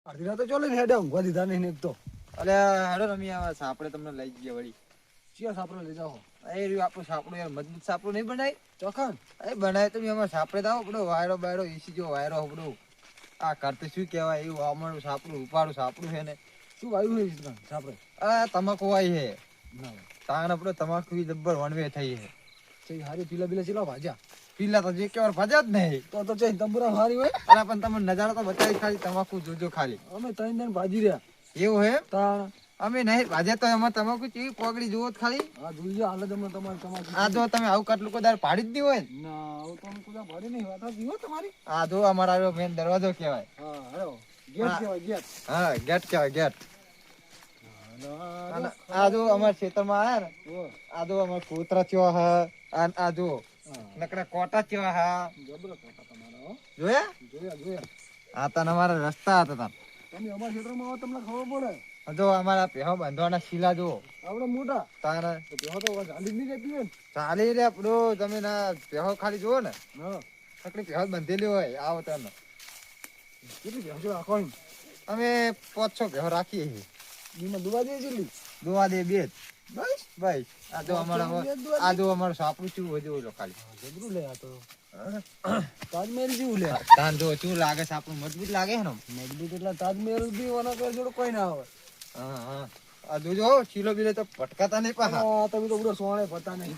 અડધી રાતે ચોલે હેડે ઊંઘવા દીધા નહીં એક તો. અલે હેડો રમી આવે સાપડે તમને લઈ ગયા વળી. ચિયા સાપડે લઈ જાઓ. એ રહ્યું આપણું સાપડું યાર મજબૂત સાપડું નહીં બનાય ચોખાન એ બનાય તો અમારે સાપડે દાવો પડો વાયરો બાયરો એસી જો વાયરો હબડો આ કરતે શું કહેવાય એવું અમારું સાપડું ઉપાડું સાપડું છે ને શું આવ્યું છે ઈસરા સાપડે? આ તમાકુ આવી છે ના તાણ આપડે તમાકુ જબ્બર વનવે થઈ છે. સહી હારી પીલા પીલા ચેલા ભાજ્યા પીલા તો જે કેવાર ભજા જ નહીં. તો ચઈ તંબુરા હારી હોય. અરે પણ તમે નજારો તો બતાવી ખાલી તમાકુ જોજો ખાલી. અમે ત્રણ દિન ભાજી રહ્યા એવું હે તાણ અમે નહીં ભાજ્યા તો એમાં તમાકુ ચેવી પોગડી જુઓ તો ખાલી. આ જોઈએ હાલત અમે તમારી તમારી આ જો તમે આવું કાટલું કોઈ દાર પાડી જ નહીં હોય ને. ના આવું તો અમે કુદા ભાડી નહીં વાત હતી હો તમારી. આ જો અમારા આવ્યો મેન દરવાજો કહેવાય. હા હેડો ગેટ કહેવાય ગેટ. હા ગેટ કહેવાય ગેટ. અને આ જો અમારા ખેતરમાં આયા ને આ જો અમારા કૂતરા ચેવા હા આ જો નકરા કોટા ચેવા હા જબરો કાકા તમારા હો. જોયા જોયા આ તને અમારા રસ્તા હતા તા. તમે અમારા ક્ષેત્રમાં આવો તમને ખબર પડે. જો અમારા પેહો બાંધવાના શીલા જો આપણે મોટા તારે તો પેલો તો ચાલી જ નહીં જતી હોય ને. ચાલી રે આપણો તમે ના પેહો ખાલી જુઓ ને હા નકરી પેહો બંધેલી હોય આવો તમે. કેટલી ભેંસો રાખો એમ? અમે 5-6 પેહો રાખીએ છીએ. દીમાં દુવા દે છે લી. દોવા દે બે જ. બસ બસ આ જો અમારા આ જો અમારું સાપડું ચેવું હોય જો ખાલી. જબરું લે આ તો તાજમહેલ જેવું લે. તાન જો ચેવું લાગે સાપડું મજબૂત લાગે છે ને. મજબૂત એટલે તાજમહેલ બી ઓના કર જોડે કોઈ ના આવે. હા હા આ જોજો ચીલો બીલો તો પટકાતા નહીં પાછા. આ તમે તો બધો સોણે પતા નહીં.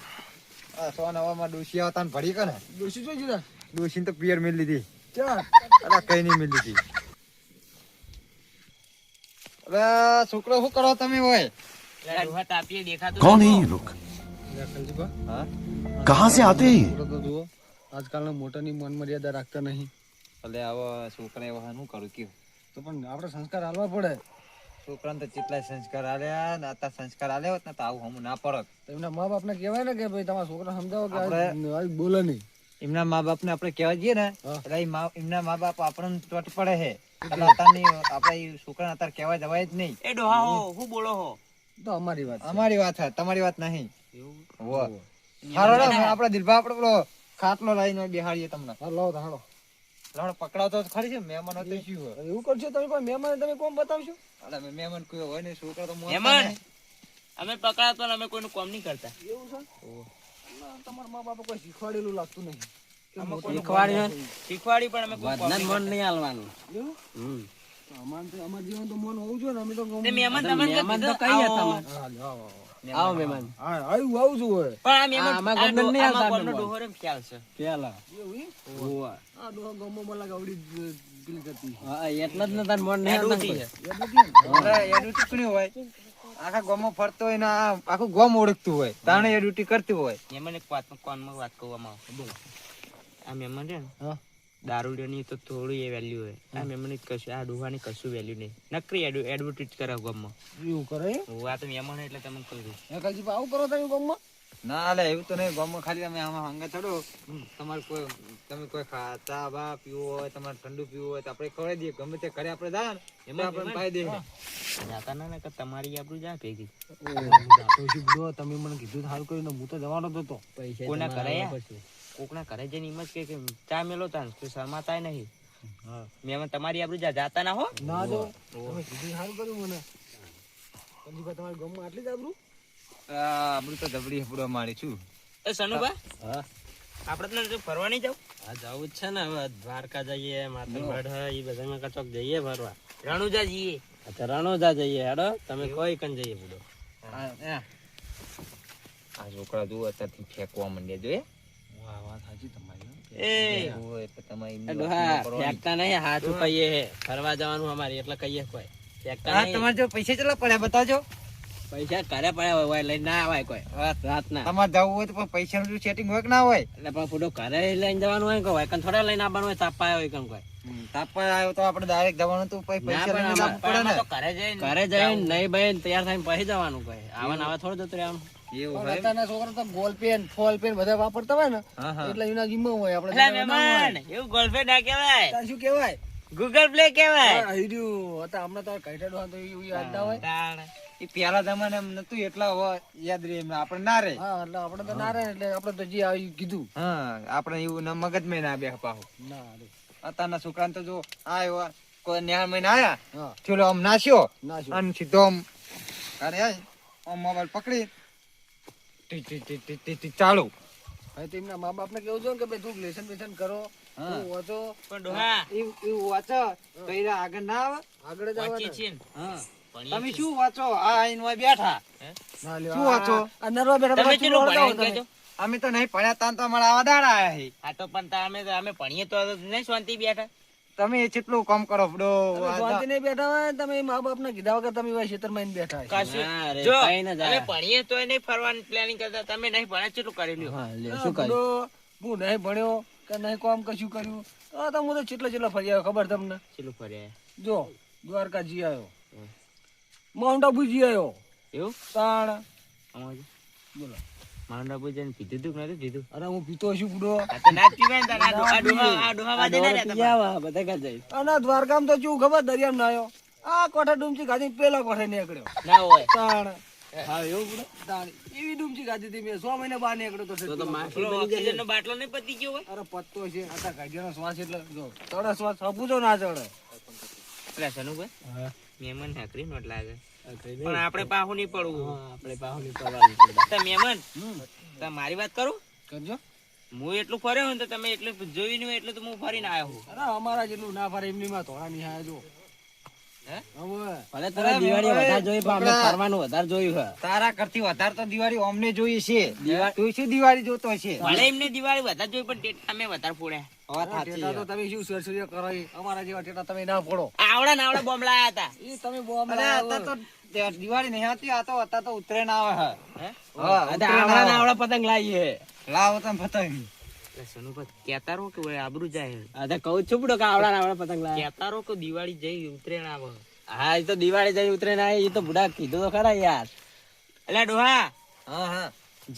આ સો નવામાં ડોસી આવતા ને ભરી કે ને ડોસી જોઈ જરા ડોસી તો પિયર મેળ લીધી. ચાર અરે કઈ નહીં મેળ લીધી. અરે છોકરો શું કરો તમે હોય? कौन है ये लोग? હા कहाँ से आते हैं ये? છોકરો તો જુઓ આજકાલના મોટાની મન મર્યાદા રાખતા નહીં. એટલે આવા છોકરા એવા શું કરું કયું? તો પણ આપણે સંસ્કાર આલવા પડે. છોકરાને તો કેટલાય સંસ્કાર આલ્યા ને આતા સંસ્કાર આલ્યા હોત ને તો આવું હમું ના પડત. તો એમના મા બાપને કહેવાય ને કે ભાઈ તમારા છોકરા સમજાવો કે આપણે- આ બોલે નહીં. એમના મા બાપ ને આપણે કહેવા જઈએ ને હા. એટલે એમના મા બાપ આપણને ચોટ પડે છે. એટલે અત્યારની આપણે ઈ છોકરાને અત્યારે કહેવા જવાય જ નહીં. એ ડોહા હો હું બોલો હો તો અમારી વાત છે. અમારી વાત છે તમારી વાત નહીં. એવું હોવે. હારો રે આપડે દિલભા આપડે પેલો ખાટલો લઈને બેહાડીએ તમને. હા લાવો તો હાલો. લડો પકડાવતો તો ખરી છે મહેમાન હતો શું હોય? એવું કરશો તમે કોઈ મહેમાન તમે કોમ બતાવશો? અરે મહેમાન કોઈ હોય ને છોકરા તો મોટા મહેમાન ને. અમે પકડાતો ને અમે કોઈનું કામ નહીં કરતા એવું છે? ના, તમારા મા બાપે કોઈ શીખવાડેલું લાગતું નહીં. કે અમે મોટું કોઈનું શીખવાડ્યું કામ નહીં. શીખવાડી પણ અમે કોઈ કામ નહીં કરતા. એવું? તો અમારા જીવન તો મન હોવું જોઈએ ને અમે તો ગમ- તે મહેમાન તમને કીધું, આવો. હા, આવો. આવો મહેમાન હા, આવું જોઈએ. પણ આ મહેમાન આ ગામનો ડોહો રે એમ ખ્યાલ છે એવું ઈ? આ ડોહા ગામમાં મને લાગે આવડી જ પેલી કરતી. એ ડોહી છે. યાદ નથી ને? અરે એ ડ્યુટી કોની હોય? આખા ગામમાં ફરતો હોય ને આ આખું ગામ ઓળખતું હોય તાણે એ ડ્યુટી કરતી હોય. મહેમાન એક કોનમાં વાત કરવામાં આવે બોલો આ મહેમાન છે ને હા. દારૂડિયાની તો થોડું એ વેલ્યુ હોય આ મહેમાન કશું આ ડોહાની કશું વેલ્યુ નહીં નકરી એડવર્ટાઇઝ કરે ગામમાં એવું કરે એમ? હું આ તો મહેમાન એટલે તમે કહી દઉં હે કાલજી ભાઈ, આવું કરો તમે ગામમાં? ના અલે એવું તો નહીં. ગામમાં ખાલી તમે આમાં હંગા ચડો તમારે કોઈ તમે કોઈ ચા બા પીવો હોય તમારે ઠંડુ પીવું હોય તો આપણે ખવડાવી દઈએ. ગમે તે ઘરે આપણે જાય ને એમાં આપણે પાઈ દઈએ. જાતા ના કે તમારી આપણું જા ભેગી જાતો છું બધો, તમે મને કીધું સારું કરીને હું તો જવાનો જ હતો. કોના ઘરે કોકના ઘરે જઈને એમ જ કે ચા મેલો તા કોઈ શરમાતાય નહીં મહેમાન તમારી આપણું જાતા ના હો ના જો તમે કીધું સારું કર્યું મને. કાલજી ભાઈ, તમારા ગામમાં આટલી જ આબરૂ? આપણું તો ધબડી હપડો મારી છું. એ સનુભા આપણે તો ફરવા નહીં જાવ જવું જ છે ને હવે દ્વારકા જઈએ માથેગઢ એ બધામાં કચોક જઈએ ફરવા રણુજા જઈએ અચ્છા રણોજા જઈએ હેડો તમે કોઈ કન જઈએ બધો આ છોકરા જુઓ અત્યારથી ફેંકવા માંડ્યા જોઈએ. વાહ, વાત સાચી તમારી. એ હોય એટલે તમારે એમની એ વાત ડોહા ન કરવાની. ફેંકતા નહીં હાચું કહીએ હે ફરવા જવાનું અમારે એટલે કહીએ કોઈ ફેંકતા હા, નહીં તમારે જો પૈસા કેટલા પડ્યા બતાવજો. પૈસા ઘરે પડ્યા હોય લઈને ના આવાય કોઈ રાતના તમારે જવું હોય તો પણ પૈસાનું સેટિંગ હોય કે ના હોય? એટલે પણ પૂરો ઘરે લઈને જવાનું હોય કે હોય કન થોડા લઈને આવવાનું હોય તાપા હોય કન કોઈ તાપા આવ્યો તો આપણે ડાયરેક્ટ જવાનું હતું પછી પૈસા લઈને જવું પડે ને. તો ઘરે જઈને ઘરે જઈને નહીં બહેન તૈયાર થઈને પછી જવાનું કોઈ આવા આવા થોડું જતું રહેવાનું એવું પણ હોય? અત્યારના છોકરા તો બોલ પેન ફોલ પેન બધા વાપરતા હોય ને હા, હા. એટલે એના જીમ્મો હોય આપણે એટલે જવાનું ના હોય. મહેમાન એવું ગર્લફ્રેન્ડ ના કહેવાય તાર શું કહેવાય? ગૂગલ પ્લે કહેવાય આ હીર્યું હતા હમણાં તો કાઢ્યા ડોહા તો એવું યાદ ના હોય. તાણ. એ પહેલા જમાનામાં નતું એટલા યાદ રહે એમ આપણે ના રહે. હા, એટલે આપણે તો ના રહે એટલે આપણે તો જે આવ્યું કીધું. હા આપણે એવું મગજમાં ના બે પાહુ. ના રે. અત્યારના છોકરાને તો જો આવ્યો કોઈ ન્યા મહિને આયા હા થેલો આમ નાસ્યો ના શું અને સીધો આમ અરે આમ મોબાઈલ પકડી T T T T T T ચાલુ હવે તો એમના મા બાપ ને કેવું છે કે ભાઈ તું લેસન બેસન કરો હા. તું વાંચો પણ ડોહા એવું વાંચો તો એરા આગળ ના આવે આગળ જ વાંચીએ આવવાના. છીએ ને. હા ભણીએ તમે છીએ. શું વાંચો આ આઈને ઓય બેઠા ના લ્યો, શું વાંચો? આ નરવા બેઠા તમે બેઠા કેટલું ચૂલો ભણ્યા વળગાવો કહેજો? અમે તો નહીં ભણ્યા તાં તો અમારા આવા દાડા આયા છે આ તો પણ અમે ભણીએ તો નહીં શાંતિ બેઠા. તમે કેટલું કામ કરો બડો તમે શાંતિ નહીં બેઠા હોય તમે મા બાપ ને કીધા વગર તમે ખેતરમાં આવીને બેઠા હોય. કશું ના રે, જો કઈ ના જાય. અમે ભણીએ તોય નહીં ફરવાની પ્લાનિંગ કરતા, તમે નહીં ભણ્યા કેટલું કરેલું. હા, લે, હા, શું કર્યું? બુડો, હું નહીં ભણ્યો કે નહીં કામ કશું કર્યું તો હું તો ચેટલા ફરી આવ્યો ખબર તમને કેટલું ફર્યા જો દ્વારકા જી આવ્યો માઉન્ટ આબુ જી આવ્યો એવું તાણ અમારે બોલો માઉન્ટ આબુ જઈને પીધું તું કે નતું પીધું? અરે હું પીતો છું બુડો આ તો ના જ પીવાય ને તારે. આ ડોહા વાજે ના રહ્યા તમારે. આવા, બધા ક્યાં જાય? અને દ્વારકામાં તો શું ખબર દરિયામાં ના આવ્યો આ કોઠા ડૂમચી ખાધી પેલા કોઠે નીકળ્યો ના હોય. તાણ હા, એવું બુડો? તાણ એવી ડૂમચી ખાધી હતી મેં 6 મહિના બહાર નીકળ્યો તો તો ઠેઠ. માખી પેલો બની જાય. ઓક્સિજનનો બાટલો નહીં પતી ગયો હોય? અરે પત્તો છે આતા ગાડીનો શ્વાસ એટલે જો ચડે શ્વાસ સપૂજો ના ચડે પેલા સનુભાઈ હા, મહેમાન હાકરી નોટ લાગે આ કઈ પણ નહીં. આપણે પાહુ નહીં પડવું. હા, આપણે પાહુની પડવાની પડે. તો મહેમાન તો મારી વાત કરું, કરજો હું એટલું ફર્યો હોય ને તો તમે એટલું જોયું નહીં હોય એટલું તો હું ફરીને આવ્યો હું. અરે અમારા જેટલું ના ફરે એમની માં ધોળા નહીં આયા જો હે? હવે ભલે તારે દિવાળી વધારે જોઈ પણ આપણે ફરવાનું વધારે જોયું છે. તારા કરતી વધારે તો દિવાળી અમને જોઈએ છે તું શું દિવાળી જોતો છે ભલે એમને દિવાળી વધારે જોઈ પણ ટેટા અમે વધારે ફોડ્યા. વાત સાચી ટેટા તો તમે શું સરસરીઓ કરો ઈ? અમારા જેવા ટેટા તમે ના ફોડો આવડા ને આવડા બોમ્બ લાયા હતા. ઈ તમે બોમ્બ અરે લાવો. અત્યારે તો દિવાળી નહીં હતી આ તો અત્યારે તો ઉત્તરાયણ આવે હે? છે હા આ તો ઉત્તરાયણ આવડા ને આવે. આવડા પતંગ લાવીએ. લાવો તમે પતંગ એટલે સનુભાઈ કહેતા રહો કે ભાઈ આબરૂ જાય. આ તો કહું જ છું બુડો કે આવડા ને આવડા પતંગ લાવીએ. કહેતા રહો કે દિવાળી જઈ ઉતરેણ આવે. હા, એ તો દિવાળી જઈ ઉતરે ના એ તો બુડા કીધું તો ખરા યાર. એટલે ડોહા હા હા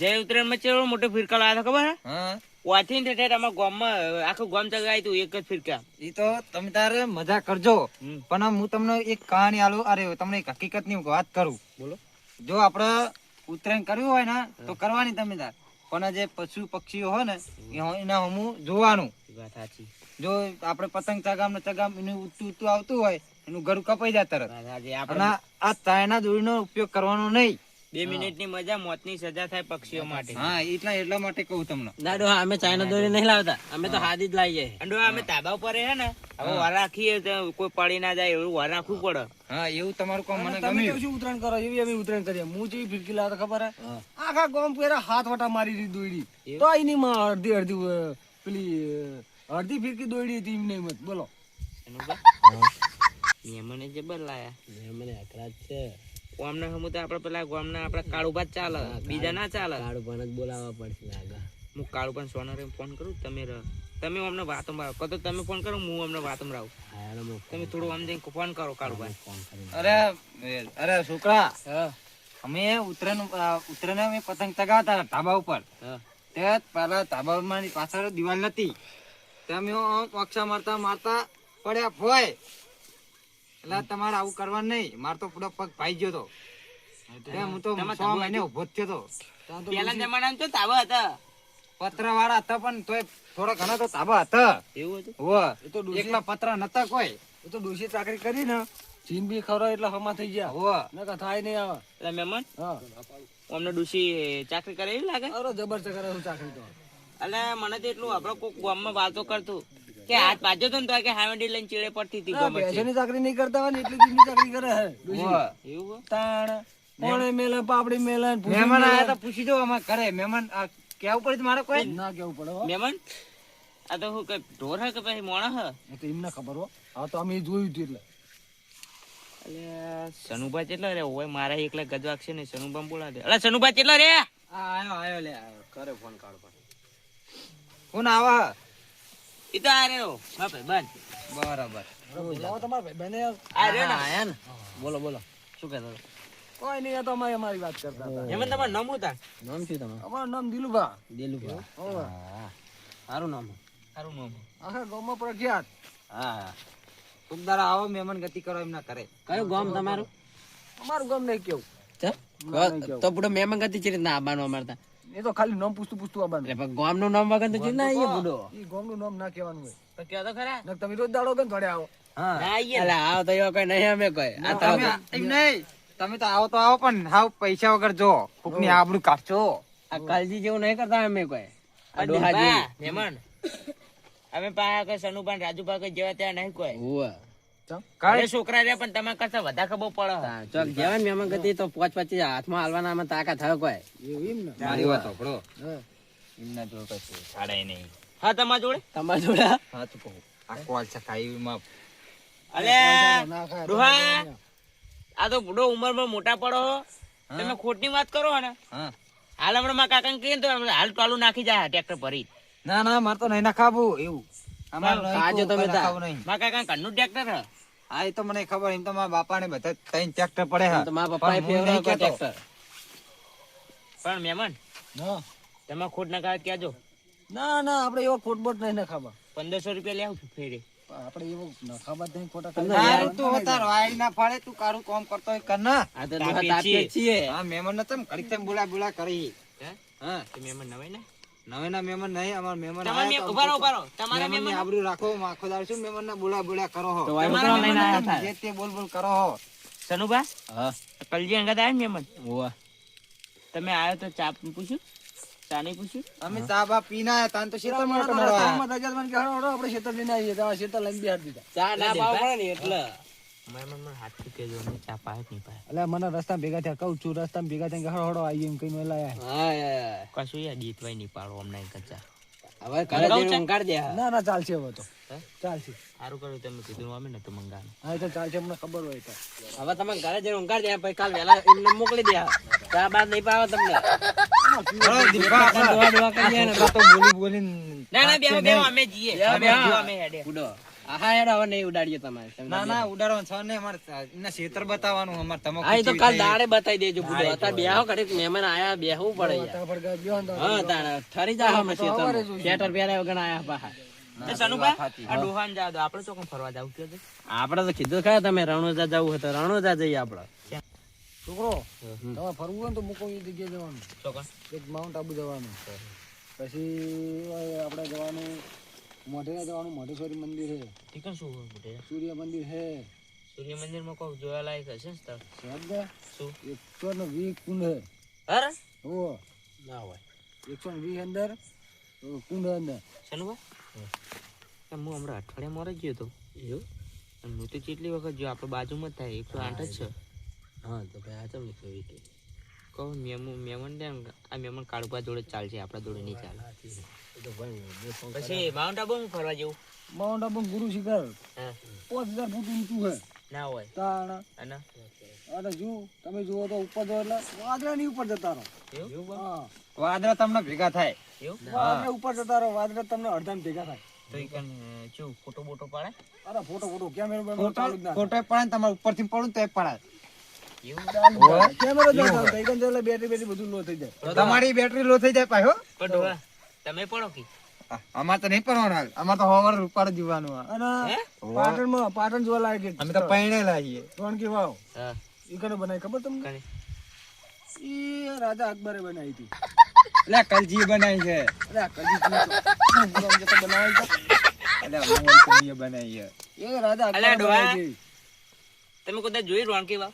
જય ઉતરેણ માં ચેવડો મોટો ફિરકા લાવ્યા હતા ખબર હે? હા વાથી ને ઠેઠ અમારા ગામમાં આખું ગામ ચગાવ્યું તું એક જ ફિરકા. ઈ તો તમે તારે મજા કરજો હમ. પણ હું તમને એક કહાની આલું અરે તમને એક હકીકત ની વાત કરું બોલો. જો આપડે ઉત્તરાયણ કર્યું હોય ને તો કરવાની તમે તાર પણ જે પશુ પક્ષીઓ હોય ને એના હમું જોવાનું વાત સાચી. જો આપણે પતંગ ચગામ ને ચગામ એનું ઉતું ઉતું આવતું હોય એનું ગળું કપાઈ જાય તરત વાત સાચી. અને આપણે આ ચાયના દોરીનો ઉપયોગ કરવાનો નહીં 2 મિનિટની મજા મોતની સજા થાય પક્ષીઓ માટે. હા એટલા માટે કહું તમને ના ડોહા, અમે ચાઇના દોરી નહીં લાવતા, અમે તો હાદી જ લાવીએ. અને ડોહા અમે તાબા ઉપર હે ને હવે વાર રાખીએ તો કોઈ પડી ના જાય એવું વાર રાખવું પડે. હા એવું તમારું કામ મને તમે કેવું ગમ્યું શું ઉત્તરાયણ કરો એવી અમે ઉત્તરાયણ કરીએ હું જેવી ફિરકી લાવતા ખબર હે આખા ગામ પેલા હાથ વટા મારી હતી દોયડી તો એની માં અડધી અડધી પેલી અડધી ફિરકી દોયડી હતી એમને એમ જ. બોલો મહેમાને જબર લાયા. મને અકળાટ છે. ગામના હમુ તો આપડે પેલા ગામના આપડા કાળુભા જ ચાલે, બીજા ના ચાલે. કાળું પણ જ બોલાવવા પડશે લાગે. હું કાળુ પણ સોનરે ફોન કરું તમે અમને વાતો રાવ કતો તમે ફોન કરો હું અમને વાતો રાવ. હા, એનો હું તમે થોડું આમ જઈને ફોન કરો કાળુભાઈ. ફોન કરીને. અરે છોકરા હા અમે ઉત્તરાયણ અમે પતંગ ચગાવતા હતા ધાબા ઉપર હા. તે પેલા ધાબામાં પાછળ દિવાલ નથી તે અમે પક્ષા મારતા મારતા પડ્યા ફોય એટલે તમારે આવું કરવાનું નહીં માર તો પૂરો પગ ભાઈ ગયો તો હું તો તમારે 6 મહિને ઉભો જ થયો તો પેલા જમાનામાં તો તાબા હતા. પત્ર વાળા હતા પણ તોય થોડા ઘણા તો ધાબા હતા એવું હતું. હોવે. એ તો ડોશી એકલા પત્ર નતા કોઈ એ તો ડોશી ચાકરી કરી ને જીન બી ખવડાવે એટલે હમા થઈ ગયા હોવે. નકર થાય નહીં આવે એટલે મહેમાન હા અમને ડૂસી ચાકરી કરે એવી લાગે. અરે જબરજસ્ત કરે હું ચાકરી તો એટલે મને તો એટલું આપડે કોક ગામમાં વાતો કરતું કે હાથ પાજો તો ને તો કે હાવડી લઈને ચીડે પડતી હતી ના, ગમે તે. ભેંસોની ચાકરી નહીં કરતા હોય ને એટલી જીની ચાકરી કરે હે ડોશી. હોવે. એવું હોય? તાણ પોણે મેલે પાપડી મેલે ને ભૂસી મહેમાન મેલે. આયા તો પૂછી દો અમારે ઘરે મહેમાન કેવું પડે મારે કોઈ ના કેવું પડે હો. મહેમાન આ તો શું કે ઢોર હે કે પછી મોણા હે? એ તો એમને ખબર હો હા તો અમે જોયું હતું એટલે અલે સનુભા કેટલા રે ઓય મારા એકલા ગજવાક છે ને સનુભા બોલા દે. અલે સનુભા કેટલા રે? આયો લે આયો કરે ફોન કાઢ કોણ આવા ઈ તો આ રહ્યો હા ભાઈ બન. બરાબર બોલાવો તમારા ભાઈબંધને યાર. આ રહ્યો ને. આયા ને? બોલો બોલો, શું કહેતા હતા? કોઈ નહીં આ તો અમારી વાત કરતા હતા મહેમાન તમારું નામ હતા? નામ શું તમારું? અમારું નામ દિલુભા દિલુભા. હોવે. હા, સારું નામ. સારું નામ. આખા ગામમાં પ્રખ્યાત હા. કોક દાડા આવો મહેમાન ગતિ કરો એમ ના કરે કયું ગામ તમારું? અમારું ગામ નહીં કેવું ચા? તો બુડો મહેમાન ગતિ છે રીતના આવવાનું અમારતા. એ તો ખાલી નામ પૂછતું આવવાનું એટલે પણ ગામનું નામ વગર તો ચીજ ના આવીએ બુડો. એ ગામનું નામ ના કહેવાનું હોય તો કહો તો ખરા. નકર તમે રોજ દાડો ગન થોડે આવો હા ના આઈએ ને. અલા આવો તો એવો કોઈ નહીં અમે કોઈ આ તો તમે એમ નહીં, તમે તો આવો પણ હાવ પૈસા વગર જો કોકની આબરૂ કાઢશો. આ કાલજી જેવું નહીં કરતા અમે કોઈ આ પણ ડોહા દીપા, જેવું. મહેમાન અમે પાછા કોઈ સનુભાઈ ને રાજુભા કોઈ જેવા ત્યાં નહીં કોઈ હુવા. ઘરે છોકરા રહ્યા પણ તમારે કરતા વધારે ખબર પડે તાણ ચોક જેવા ને મહેમાન ગતિ તો 5-25 હાથમાં હાલવાના અમે તાકાત થયો કોઈ. એવું એમ ને મારી વાત સાંભળો. હા. એમના જોડે કશું છાડાય નહીં. હા તમારા જોડે તમારા જોડે હા તો કહું આ કોલ છે ખાઈમાં અલે ના ખાય ડોહા આ તો બુડો ઉંમરમાં મોટા પડો હો. તમે ખોટની વાત કરો ને હા હાલ હમણાં મારા કાકા કહીએ ને તો હાલ ટોલું નાખી જાય ટ્રેક્ટર ભરી ના ના મારે તો નહીં નાખાવું એવું અમારે નહીં ખાજો તમે કોઈ નાખાવું નહીં. મારા કાકા ઘરનું ટ્રેક્ટર હે. હા એ તો મને ખબર, એમ તો મારા બાપાને બધા ત્રણ ટ્રેક્ટર પડે છે. તો મારા પપ્પાએ પણ હું નહીં ફેવરેટ કહેતો. ટ્રેક્ટર. પણ મહેમાન હા. તમે ખોટ ના કાઢ કહેજો ના ના આપણે એવો ખોટબોટ નહીં નખાવા 1500 રૂપિયા લે આવું ફેરે આપણે એવો નખાવા જ નહીં ખોટા તમને કરી. તારું તું અત્યારે વાયડી ના ફાડે, તું કારું કામ કરતો હોય કર ના. આ તો તાપીએ ડોહા તાપીએ છીએ. હા મહેમાન ને તમે ઘડીક તમે બોલા કરી. હે? હા તો મહેમાન નવાય ને નવે ના મહેમાન નહીં, અમારા મહેમાન તમારે આયા તો ઉભા રહો, અમુક ઉભા રહો. તમારા મહેમાનની મહેમાન આબરૂ રાખો, આખો દાડો શું મહેમાન ને બોલા કરો હો. તો વાય તમારા ઉતરવા લઈને આયા તમે હતા. જે તે બોલ કરો હો. સનુભા હા કલજી અંગત આવ્યા મહેમાન હુવા. તમે આવ્યો તો ચા પૂછ્યું ચા નહીં પૂછ્યું અમે ચા બા પીને આયા, તાન તો શેતર માં તો મળવા. રસ્તામાં ધજાજમાન કે હાલો, હાલો, આપણે ખેતર લઈને આવીએ તો આ ખેતર લઈને બેહાડી દીધા. ચા ના પાવ પડે ને એટલે મહેમાન મને હાથથી કહેજો અમે ચા પાય નહીં પાય એટલે મને રસ્તા ભેગા થયા કહું છું, રસ્તા ભેગા થઈને કે હાલો, હાલો, આવીએ એમ કહીને વહેલા આયા. હા યાર. કશું યાર દીતવાય નહીં પાડો અમને કચા હવે ઘરે જઈને ઊંઘાડી દે હા. ના ના ચાલશે હવે તો હે? ચાલશે. સારું કર્યું તમે કીધું અમે નતું મંગાનું હા એ તો ચાલશે, અમને ખબર હોય તો. હવે તમે ઘરે જઈને ઊંઘાડી દે પછી કાલ વહેલા એમને મોકલી દે હા. ચા બાદ નહીં પાવો તમને હલો, દીપા, દોવા દોવા કરીએ ને આ તો બોલીને ના ના બેહો તાપશે બેહો નહીં. અમે જઈએ બેહો, અમે બેહો. જો અમે હેડે ઉડો હા હેડો હવે નહીં ઉડાડીએ તમારે તમે ના ના ઉડાડવાનું છે ને, અમારે એમના ખેતર બતાવવાનું, અમારે તમાકુ હા એ તો કેવી કાલ થઈ. દાડે બતાવી દેજો બુડો અત્યારે બેહો ઘડીક મહેમાન આયા બેહવું પડે યાર. ફટાફટ ગયા બેહો ને તો હા તાણે ઠરી જા અમે શેતરમાં. શેટર પહેર્યા વગર આયા પાછા. તો સનુભા આ ડોહાન જાવ દો આપણે ચોકન ફરવા જાવ કે આપણે તો કીધું ખરા તમે રણોજા જવું હતું રણોજા જઈએ આપણે. છોકરો તમારે ફરવું હોય ને તો મૂકો એ જગ્યાએ જવાનું, ચોકન એક માઉન્ટ આબુ જવાનું, પછી આપણે જવાનું મોઢેરા જવાનું, મોઢેશ્વરી મંદિર છે, ઠીક શું હોય બેટા સૂર્ય મંદિર છે, સૂર્ય મંદિર માં કોઈ જોવાલાયક હશે ને સ્થળ શબ્દ શું 120 કુંડ છે. અરે ઓ ના હોય 120 અંદર કુંડ અંદર. સનુભા હું હમણાં અઠવાડિયા મોર જ ગયો હતો એવું અને હું તો કેટલી વખત જો આપણે બાજુમાં જ થાય 108 જ છે હા તો ભાઈ આ ચમ નીકળી ગઈ. કહું મહેમાન ને આ મહેમાન કાળુબા જોડે જ ચાલશે આપણા જોડે નહીં ચાલે એ તો ભાઈ બહુ ફોન પછી માઉન્ટ આબુ હું ફરવા જેવું માઉન્ટ આબુ ગુરુ શિખર હા 5000 ફૂટ ઊંચું છે. ના હોય તાણ અને અરે જુઓ તમે જુઓ તો ઉપર જો એટલે વાદળાની ઉપર જતા રહો. એવું હા વાદળા તમને ભેગા થાય. એવું વાદળા ઉપર જતા રહો, વાદળા તમને અડધામાં ભેગા થાય. તો એ કન કેવું ફોટો બોટો પાડે અરે ફોટો કેમેરો બેમેરો ચાલુ જ ના ફોટો પડે ને તમારે ઉપરથી પડું તો પડે. એવું થાય. કેમેરો જ ના ચાલુ થાય. એકન એટલે બેટરી બધું લો થઈ જાય. તો તમારી બેટરી લો થઈ જાય પાછો. પણ ડોહા તમે પડો કે અમારે તો નહીં પડવાનું હાલ, અમારે તો હવાર ઉપર જ જીવવાનું. અને હે પાટણમાં પાટણ જોવા લાયક એક અમે તો પૈણેલા છીએ. રોણકી વાવ હા ઈ કને બનાવી ખબર તમને? કને ઈ રાજા અકબરે બનાવી હતી. એટલે કલજી બનાવી છે. અરે આ કદી તો બનાવી છે. એટલે મોલકમીએ બનાવી છે. એ રાજા અકબરે અલ્યા ડોહા. બનાવી હતી. તમે કદાચ જોઈ રોણકી વાવ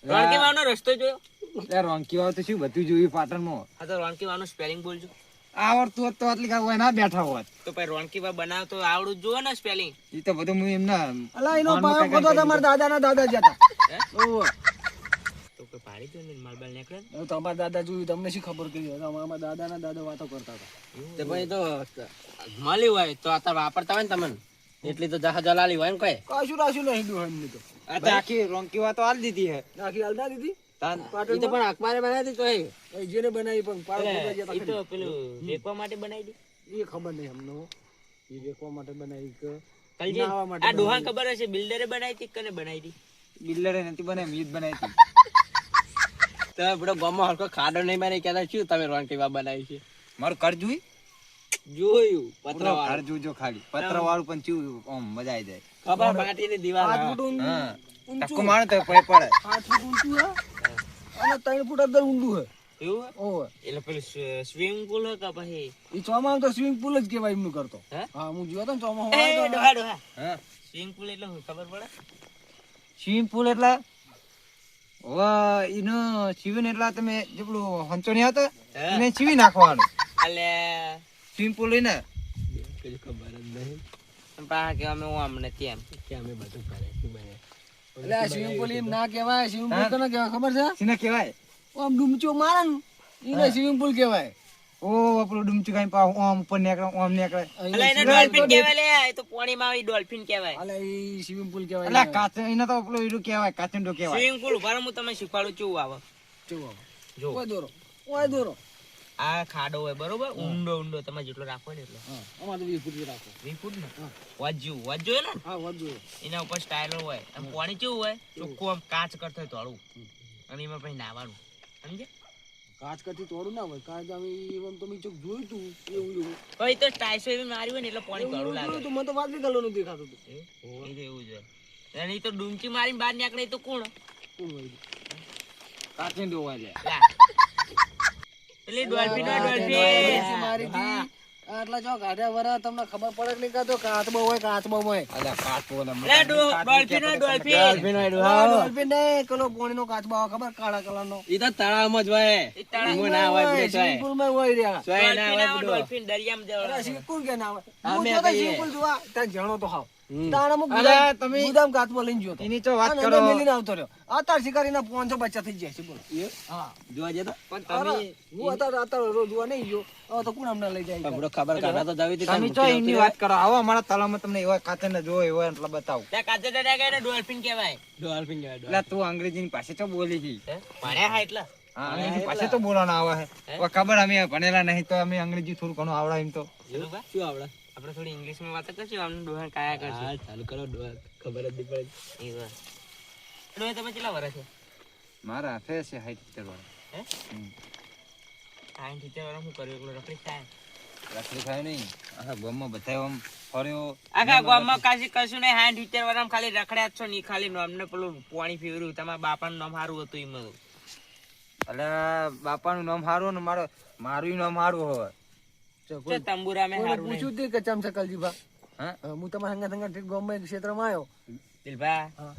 રોણકી વાવનો રસ્તો જોયો એટલે રોનકી વાવ તો શું બધું જોયું પાટણમાં. હા તો રોણકી વાવનું સ્પેલિંગ બોલજો આવડતું હોત તો આટલી કાંઈ હોય ના બેઠા હોત. તો પછી રોણકી વાવ બનાવ તો આવડું જ જુઓ ને સ્પેલિંગ ઈ તો બધું હું એમના અલા એનો ફોનમાં પાયો કાંઈ ખોદો કાંઈ તમારા દાદાના દાદા જ હતા. હે ઓહો. તો કોઈ પાડી દો ને માલબાલ નીકળે ને. હવે તમારા દાદા જોયું તમને શું ખબર કરી? અમારા દાદાના દાદા વાતો કરતા હતા. તે ભાઈ તો મળ્યું હોય તો અત્યારે વાપરતા હોય ને તમને એટલી તો જહા જલાલી હોય ને કોઈ કશું રાશું નહીં ડોહા એમની તો. આ તો આખી રોનકી વાવ તો આલ દીધી હે. આખી હાલતા દીધી તાન એ તો પણ અખબારે બનાવી હતી તો એ એ જેને બનાવી પણ પાડો ખોદવા ગયા એ હતા તો પેલું વેચવા માટે બનાવી દી ખરી. એ ખબર નહીં અમને હો. એ વેચવા માટે બનાવી કે કલજી નાહવા માટે આ ડોહા ખબર હશે બિલ્ડરે બનાવી હતી કને બનાવી દી બિલ્ડરે નથી બનાવી, મીત બનાવી હતી. તો બધો ગામમાં હરકો ખાડો નહીં મારે કહેતા શું તમે રોનકી વાવ બનાવી છે મારું ઘર જોઈ, જોયું પૂરો પતરા ઘર વાળું જોજો ખાલી. પત્ર વાળું પણ ચેવું આમ મજા આવી જાય. ખબર માટીની દિવાલ 5 ફૂટ ઊંડું હા ઊંચું. ટક્કો મારે તો પડે. 5 ફૂટ ઊંચું હે અને 3 ફૂટ અંદર ઊંડું હે. એવું હે? ઓવે એટલે પેલું સ્વિમિંગ પુલ હે કે પછી એ ચોમામાં તો સ્વિમિંગ પુલ જ કહેવાય એમનું કરતો. હે? હા હું જોયો તો ને ચોમામાં એ આવ્યો તો ને. ડોહા ડોહા હા સ્વિમિંગ પુલ એટલે શું ખબર પડે? સ્વિમિંગ પુલ એટલે હવે એનો સીવીને એટલે તમે જે પેલું હંચો નહીં આવતો હા. એને સીવી નાખવાનું એટલે સ્વિમિંગ પુલ લઈને પાછા કે અમે હું આમ નથી એમ એટલે આ સ્વિમિંગ પુલ એમ ના કહેવાય. સ્વિમિંગ પુલ કોને કહેવાય ખબર છે? શીને કહેવાય આમ ડૂમચો મારે ને એને સ્વિમિંગ પુલ કહેવાય. ઓ પેલું ડૂમચું ખાઈને પાછું ઓમ ઉપર નીકળે ઓમ નીકળે એટલે એને ડોલ્ફિન કહેવાય લે એ તો પાણીમાં આવી ડોલ્ફિન કહેવાય. અલે ઈ સ્વિમિંગ પુલ એટલે કહેવાય. કાચ એને તો પેલું એનું કહેવાય કાચંડો કહેવાય સ્વિમિંગ પુલ ઉભા રહો, હું તમને શીખવાડું કેવું આવે. જુઓ જો ઓય દોરો ઓય દોરો. આ ખાડો હોય બરોબર, ઊંડો ઊંડો તમે જેટલો રાખો ને એટલો હા અમાર તો 20 ફૂટ રાખો. 20 ફૂટ ને વાજ જોયો ને હા વધુ એના ઉપર સ્ટાઇલર હોય આમ પાણી કેવું હોય ચોખ્ખું આમ કાચ કરતો હોય ધોળું અને એમાં પછી નાવાનું સમજે. કાચ કરતી તોડું ના હોય. કાચ અમે એમ તો મેં ચોક જોયું તું એવું એવું પછી તો ટાઈસો એવી મારી હોય ને એટલે પાણી ધોળું લાગે. જોયું તું મને તો વાદળી કલરનું દેખાતું હતું. એ તો એવું જ હોય. અને એ તો ડૂમચી મારીને બહાર નીકળે એ તો કોણ? કોણ હોય? કાચંડો હોય લે લા. પેલી ડોલ્ફિન હોય ડોલ્ફિન. મારી હતી. આટલા જો ગાઢ્યા વરા તમને ખબર પડે કે નહીં કાતો કાચબો હોય કાચબો હોય. અલ્યા કાચબો ને લે ડોલ્ફિન હોય ડોલ્ફિન. ડોલ્ફિન નહીં, પેલો પાણીનો કાચબો આવે ખબર કાળા કલરનો. ઈ તો તળાવમાં જ હોય એ તળાવ એમાં ના હોય બધે સ્વિમિંગ પુલમાં હોય રહ્યા. ચોય ના હોય ડોલ્ફિન આવે, બધો. ડોલ્ફિન દરિયામાં જવાનું. અરે શી કોણ કે ના હોય? અમે હું જોતો કહીએ. સ્વિમિંગ પુલ જોવા ત્યાં જાણો તો હાવ. તાણ અમુક અરે ગુદામ- તમે- ગુદામ કાચબો લઈને ગયો તો. એની તો વાત અને કરો એને મેલીને આવતો રહ્યો. અત્યારે શિકારીના 500 બચ્ચા થઈ જાય છે બોલો. હા જોવા જતો પણ અરે, તમે હું અત્યારે રોજ જોવા નહીં ગયો. હવે તો કોણ અમને લઈ જાય? બડો ખબર કાઢા તો જાવી હતી તમે ચો એની વાત કરો આવો અમારા તળાવમાં તમને એવા કાચંડ જોયો એવો એટલે બતાવું ત્યાં કાચા દાદા કહે ને ડોલ્ફિન કહેવાય. ડોલ્ફિન કહેવાય એટલે તું અંગ્રેજીની પાસે તો બોલી ગઈ હે? ભણ્યા હા એટલે. હા અંગ્રેજી પાસે તો બોલવાનું આવે છે હવે ખબર અમે ભણેલા નહીં તો અમે અંગ્રેજી થોડું ઘણું આવડે એમ તો ચલો બા, શું આવડે આપણે થોડી ઇંગ્લિશમાં વાતો કરશું, આમને ડોહા કાયા કરશું. હા ચાલુ કરો ખબર જ નહીં પડે એ વાત. ડોહા તમે કેટલા વર્ષ છે? મારા હાથે છે 60 વાળા હે? આ ટીચર વાળા શું કર્યું એકલો રખડી થાય? રાખડી થાય નહીં આખા ગામમાં બધા આમ ફર્યો આખા ગામમાં કાશી કશું નહીં. હા ટીચર વાળા ખાલી રખડ્યા જ છો નહીં, ખાલી નામને પેલું પાણી ફેર્યું. તમારા બાપાનું નામ સારું હતું એમાં તો. એટલે બાપાનું નામ સારું ને મારું નામ સારું હવે તો તંબુરા મેં કોઈને સારું નહીં. પૂછ્યું હતું કે ચમ શકલજી ભા? હા હું તમારા સંગા સંગા ઠીક ગામમાં એક ક્ષેત્રમાં આવ્યો. દિલભા, હા.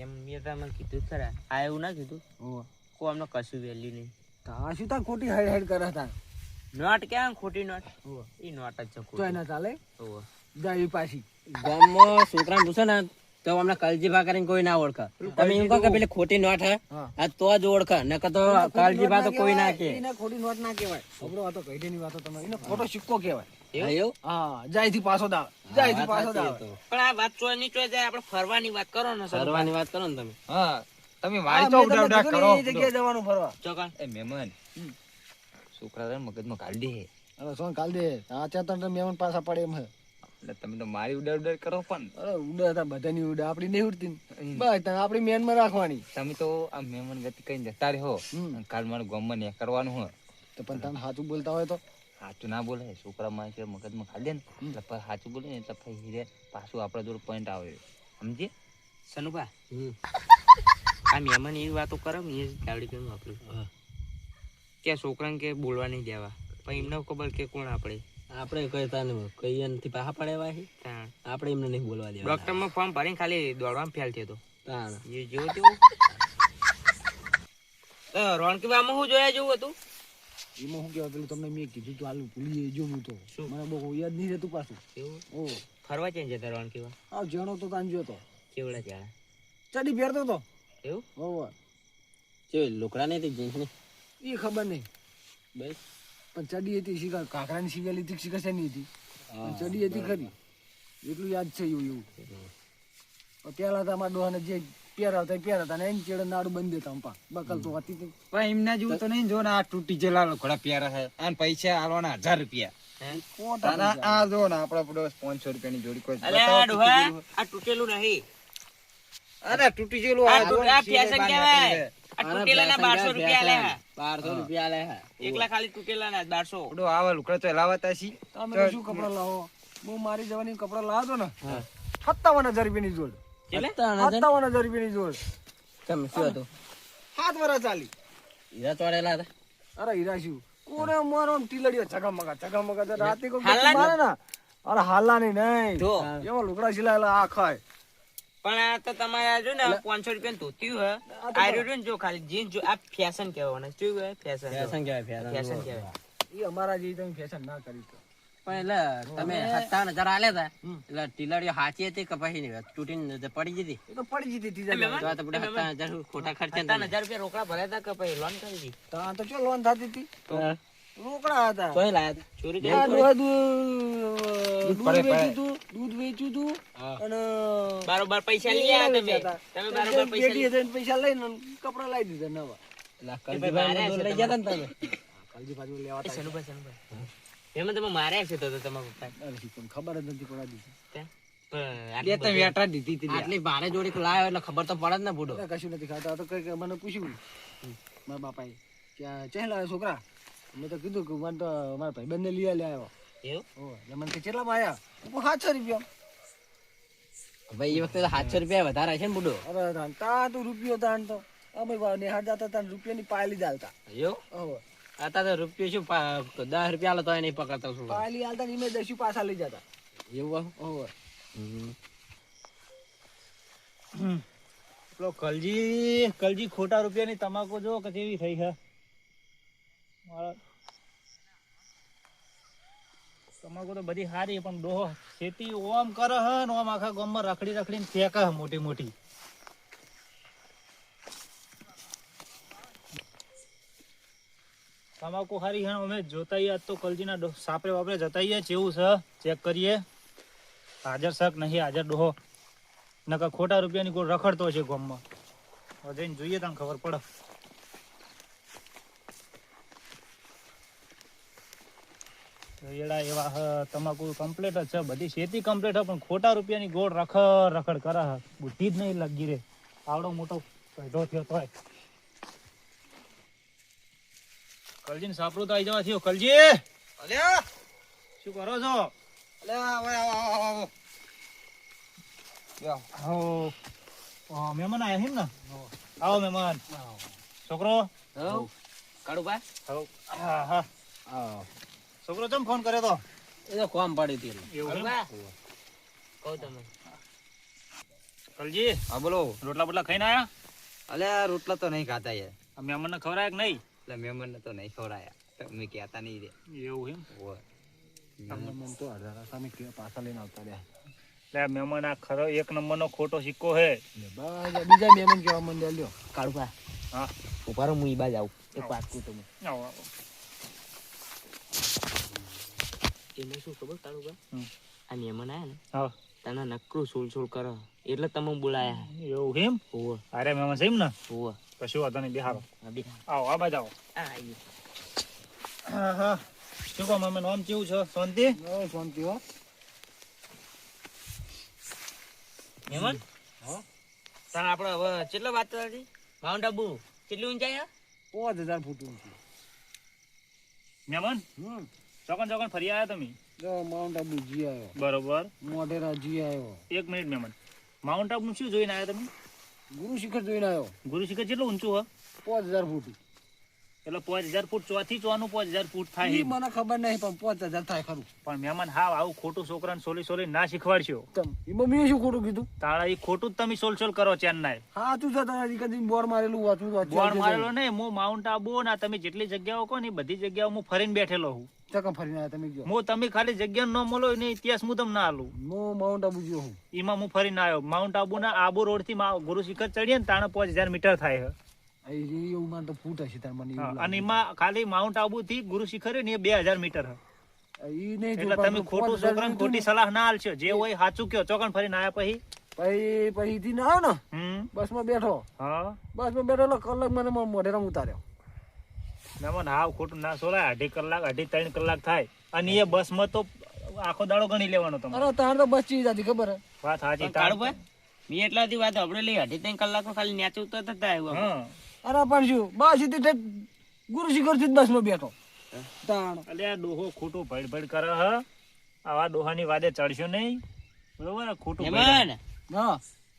એમ મેં તમને કીધું જ ખરા. આ એવું ના કીધું ઓહો. કોઈ અમને કશું વેલ્યુ નહીં. તા શું તા ખોટી હાઈડ હાઈડ કરે હતા. નોટ ક્યાં ખોટી નોટ? ઓહો. એ નોટ જ છે ચોય ખોટી. ના ચાલે. ઓહો. જાય પાછી. ગામમાં છોકરાને પૂછે ને તો અમને કલજીભા કરીને કોઈ ના ઓળખે. તમે એમ કહો કે પેલી ખોટી નોટ હે હા. આ તો જ ઓળખે નકર તો કલજીભા તો કોઈ ના કે એને ખોટી નોટ ના કહેવાય. ખબરો આ તો કઈડેની વાતો તમે. એને ખોટો સિક્કો કહેવાય. એવું હા જાયથી પાછો દાવ. જાયથી પાછો દાવ. પણ આ વાત ચોય નહીં ચોય જાય. આપણે ફરવાની વાત કરો ને સર. ફરવાની વાત કરો ને તમે હા તમે હા, મારી મેં તો તમને ઉડા કીધું કરો ને એ જગ્યાએ જવાનું ફરવા. ચોકન. એ મહેમાન છોકરા મગજમાં કાઢી દે હવે સોન કાલ દે. આ ચાતર તો મહેમાન પાછા પડે એમ હે. એટલે તમે તો મારી ઉડા કરો પણ અરે ઉડા હતા બધાની ઉડા આપડી નહીં ઉડતી ને. બસ તને આપડી મેનમાં રાખવાની. તમે તો આ મહેમાન ગતિ કઈ જતા રહ્યો હમ. કાલ મારું ગામમાં ને કરવાનું હોય તો પણ તને સાચું બોલતા હોય તો સાચું ના બોલે છોકરા માં મગજમાં ખાધે ને એટલે પછી સાચું બોલે ને એટલે પછી હીરે પાછું આપણા જોડે પોઈન્ટ આવે સમજે સનુભા, આ મહેમાન એવી વાતો કરે ને એ ગાવડી કરીને વાપર્યું કે છોકરાને કે બોલવા નહીં દેવા. પણ એમને ખબર કે કોણ આપણે. આપણે કહેતા નહીં કહીએ નથી પાછા પડેવા છે તાણ. આપણે એમને નહીં બોલવા દેવા ડોક્ટરમાં ફોર્મ ભરીને ખાલી દોડવામાં ફેલ થયો હતો. તાણ એ જેવું તેવું. રોણકીબામાં શું જોયા જેવું હતું? એમાં શું કહેવાય પેલું તમને મેં કીધું તું આલુ ભૂલી જો હું તો શું? મને બહુ યાદ નહીં રહેતું પાછું. એવું ઓ ફરવા ચેન્જ જતા રોણકીબા? આ જેણો તો તાન જોતો કેવડા ચાળા? ચડી ફેરતો તો. એવું? હોવે. જે લોકડા નહીં હતી જીન્સ ની એ ખબર નહીં બસ પણ ચડી હતી શિકાર કાંકરાની સિવેલી હતી શિકાર શેની હતી પણ ચડી હતી ખરી એટલું યાદ છે એવું એવું પેલા તો અમારા ડોહાને જે પહેરાવતા એ પહેરાતા ને એની ચેડે નાડું બંધ દેતા અંપા બકલ તો હતી તે. પણ એમના જેવું તો નહીં જો ને આ તૂટી ગયેલા ઘોડા પ્યારા છે અને પૈસા આલવાના 1000 રૂપિયા હે? ખોટા તારા પૈસા. આ જો ને આપડા પડો 500 રૂપિયાની જોડી કોઈ અલ્યા ડોહા, આ તૂટેલું નહીં. અરે તૂટી ગયેલું આ ફેશન કહેવાય. આ તૂટેલાના 1200 રૂપિયા આલ્યા. 1200 રૂપિયા લે હે એકલા ખાલી તૂટેલાના 1200. પડો આવા લુકડા તો લાવતા છી તમે તો શું કપડા લાવો હું મારી જવાની કપડા લાવતો ને 57,000 રૂપિયાની જોડ. એટલે? 57,000 રૂપિયાની જોડ. તમે શું હતું 7 વર્ષ ચાલી. હીરા ચોરેલા હતા અરે હીરાશિવ કોને મારો આમ ટીલડીઓ ચગામગા તો રાતે કોઈ હાલા મારે ને અરે હાલા નહીં જો. એવા લુગડા સિલાયેલા આ ખાય પણ આ તો તમારે આ જો ને 500 રૂપિયા ધોતી હોય આ રહ્યું ને જો ખાલી જીન્સ જો આ ફેશન કહેવાના શું કહેવાય ફેશન ફેશન કહેવાય ફેશન કહેવાય એ અમારા જેવી તમે ફેશન ના કરી તો પણ એટલે તમે 57,000 આલ્યા હતા એટલે ટીલડીઓ હાચી હતી કે પછી નહીં? તૂટીને પડી ગઈ હતી? એ તો પડી જતી ત્રીજા તો આ તો બધા 57,000 ખોટા ખર્ચા ને 1000 રૂપિયા રોકડા ભર્યા હતા કે પછી લોન કરી હતી તો ચો લોન થતી હતી રોકડા હતા તોય લાયા હતા. ચોરી આ દૂધ વેચ્યું તું અને બારોબાર પૈસા લઈ આવ્યા તમે બારોબાર પૈસા પેટીએ જઈને પૈસા લઈને કપડા લાવી દીધા નવા એટલે કલજીભાઈ ને લઈ ગયા હતા ને તમે? કાલજી બાજુ લેવા લઈ સનુભાઈ એમાં તમે માર્યા છે તો તમારા પપ્પા અરે શીખમ ખબર જ નથી પડાતી બે ત્રણ વેટા દીધી હતી આટલી ભારે જોડી લાવ્યો એટલે ખબર તો પડે જ ને બુડો. કશું નથી ખાતા આ તો કઈ મને પૂછ્યું મારા બાપાએ કે આ ચે લાવ્યો છોકરા મેં તો કીધું કે મને તો મારા ભાઈ બંને લઈ આવ્યો એવું એટલે મને કે કેટલામાં આવ્યા 700 રૂપિયા ભાઈ એ વખતે તો 700 રૂપિયા વધારે છે ને બુડો. અરે તા તો રૂપિયો તાણ તો અમે નિહાળ જતા તાણ રૂપિયાની પાયલી જ હાલતા એવું? હવે અત્યારે તો રૂપિયો શું 10 રૂપિયા આલો તોય નહીં પકડતા શું? પાયલી હાલતા ને મેં 10 પાછા લઈ જતા એવું? હવે પેલો કલજી ખોટા રૂપિયાની તમાકુ જો કે કેવી થઈ છે તમાકુ તો બધી સારી પણ ડોહો ખેતી ઓમ કરે હ ને ઓમ આખા ગામમાં રખડીને ફેંકે હ મોટી મોટી. તમાકુ સારી હે અમે જોતાઈએ આજ તો કલજીના સાપરે વાપરે જતાઈએ કેવું છે ચેક કરીએ હાજર શક નહીં હાજર ડોહો નકર ખોટા રૂપિયાની કોઈ રખડતો છે ગામમાં. હવે જઈને જોઈએ તમને ખબર પડે. એડા એવા હ તમાકુ કમ્પ્લીટ જ છે બધી ખેતી કમ્પ્લીટ હ પણ ખોટા રૂપિયાની ગોળ રખડ કરે હ બુદ્ધિ જ નહીં લાગી રે આવડો મોટો પેઢો થયો તોય. કલજી ને સાપડું તો આવી જવા થયો. કલજી અલ્યા શું કરો છો? અલ્યા હવે આવો આવો મહેમાન આયા છે ને? આવો મહેમાન. છોકરો કાળુભા હા હા છોકરો ચમ ફોન કર્યો તો? એ તો કોમ પડી હતી એટલે. એવું એમ? કહું તમે કલજી હા બોલો રોટલા બોટલા ખાઈને આયા? અલ્યા રોટલા તો નહીં ખાતા યાર આ મહેમાનને ખવડાયા કે નહીં? એટલે મહેમાનને તો નહીં ખવડાયા તમે કહેતા નહીં રે એવું એમ? ઓય. મને તો હજારા સામે પાછા લઈને આવતા રહ્યા એટલે આ મહેમાન આ ખરો એક નંબરનો ખોટો સિક્કો હે. બસ બીજા મહેમાન કેવા મને લ્યો કાળુભા હા ઉભા રહો હું ઈ બાજ આવું એક વાત કહું તમે આવો આવો. એમાં શું ખબર કાળુભા હમ. આ મહેમાન આયા ને હા તને નકરું સોલ કરો એટલે તમે બોલાયા એવું એમ? હોવ અરે મહેમાન છે એમ ને? હોવ કશું વાંધો નહીં બેહારો. અભી આવો આ બાજુ આવો. આઈ હા હા શું કહો મહેમાન આમ કેવું છે? શાંતિ? શાંતિ હો મહેમાન તને આપણે હવે કેટલો વાત હતી માઉન્ટ આબુ કેટલી ઊંચાઈ હે 5000 ફૂટ ઊંચી મહેમાન ચોકન ફરી આવ્યા તમે? જો માઉન્ટ આબુ જી આવ્યો બરોબર. મોઢેરા જી આવ્યો એક મિનિટ મહેમાન માઉન્ટ આબુ શું જોઈને આવ્યા તમે? ગુરુ શિખર જોઈને આવ્યો ગુરુ શિખર કેટલું ઊંચું હ? 5000 ફૂટ એટલે 5000 ફૂટ ચોથી ચોનું 5000 ફૂટ થાય ઈ છે. મને ખબર નહીં પણ 5000 થાય ખરું પણ મહેમાન હાવ આવું ખોટું છોકરાને સોલી ના શીખવાડશો. તમ એમાં મેં શું ખોટું કીધું તાળા એ ખોટું જ તમે સોલ કરો ચેન્નાઈ. હા તું છે તમારી કદી બોર મારેલું વાંચું બોર્ડ મારેલો નહીં હું માઉન્ટ આબુ ના તમે જેટલી જગ્યાઓ કહો ને એ બધી જગ્યાઓ હું ફરીને બેઠેલો હું. ચકમ ફરીને આવ્યા તમે ગયો હું તમે ખાલી જગ્યા ન મળો ને ઇતિહાસ હું તમને ના આલું. હું માઉન્ટ આબુ ગયો હું એમાં હું ફરીને આવ્યો. માઉન્ટ આબુ ના આબુ રોડ થી ગુરુ શિખર ચડીએ ને તાણે 5000 મીટર થાય છે. એવું મને તો ફૂટ હશે તાર મને એવું અને લાગે. એમાં ખાલી માઉન્ટ આબુ થી ગુરુ શિખર ને એ 2000 મીટર છે. ઈ નહીં એટલે તમે ખોટું છોકરાને ખોટી સલાહ ના આલશો. જે હોય સાચું કયો. ચોકન ફરીને આવ્યા પછી પછી થી ના આવ્યો ને હમ બસમાં બેઠો હા બસમાં બેઠો એટલે કલાક મને મોઢેરામાં ઉતાર્યો મહેમાન હાવ ખોટું ના સોલાય. 2.5 કલાક થાય અને એ બસમાં તો આખો દાડો ગણી લેવાનો તમારે. અરે તાર તો બસ ચીજ હતી ખબર હે વાત સાચી. કાળુભા મેં એટલાથી વાત આપણે લઈ 2.5 કલાકમાં ખાલી નેચે ઉતરતા હતા આવ્યું હા અરે પણ શું બસ ઈથી ગુરુ શિખર થી બસમાં બેઠો તાણ એટલે આ ડોહો ખોટું ભડ કરે હ. આવા ડોહાની વાદે ચડશો નહીં બરોબર. ખોટું ભડ. મહેમાન હા